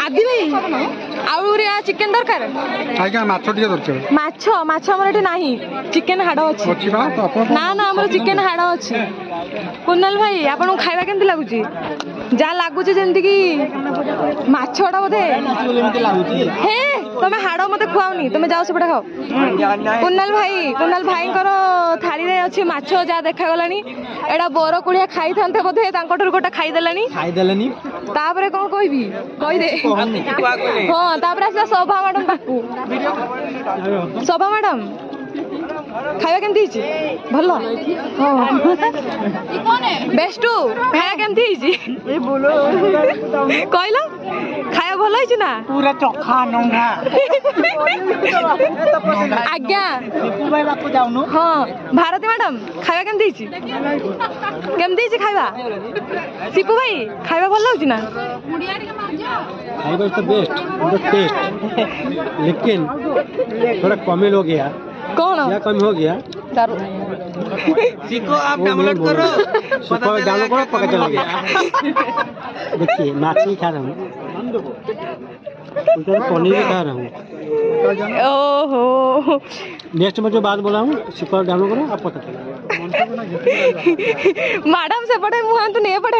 आदि भाई आउरिया चिकेन दरकार आज्ञा माछ टिके दरकार माछ माछ हमर एठी नाही चिकेन हाड़ अछि ना ना हमर चिकेन हाड़ अछि कुनाल भाई आपन खाइबा केमति लागुची जा लागुची जेमति कि माछटा बोधे हे तमे हाड़ मते खुआउनी तमे जाओ सेपटे खाओ कुनाल भाई कर थाली रे अछि माछ जा देखा गलानी एडा बोर कुड़िया खाई थांते बोधे तांकटर गोटा खाई देलानी तापरे कोन कहबी कहि दे हां तापरे आसा शोभा मैडम पाकू शोभा मैडम खाଇବା କେମିତି ହେଇଛି ଭଲ ବେଷ୍ଟୁ ଖାଇବା କେମିତି ହେଇଛି କହିଲ ଖାଇବା ଭଲ ହେଇଛି ନା पूरा चोखा नंगा आज्ञा ହଁ ଭାରତୀ ମ୍ୟାଡାମ ଖାଇବା କେମିତି ହେଇଛି ଖାଇବା ସିପୁ ଭାଇ ଖାଇବା ଭଲ ଲାଗୁଛି ନା खाइबा तो बेस्ट टेस्ट लेकिन थोड़ा कमी हो गया कौन क्या कमी हो गया सीखो आप डाउनलोड करो डाउनलोड करो पता चल गया देखिए माछली खा रहा हूँ पनीर भी खा रहा हूँ ओहो नेक्स्ट में जो बात बोला हूँ सिक्का डाउनलोड करो आप पता चलेगा मैडम से पढ़े मुहां तो नहीं पढ़े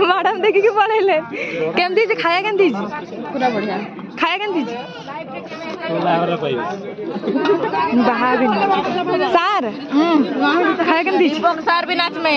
मैडम देखी कि पढ़ेले केमती खाया केमती पूरा बढ़िया खाया केमती बाहर भी सार खाया केमती सार भी नाच में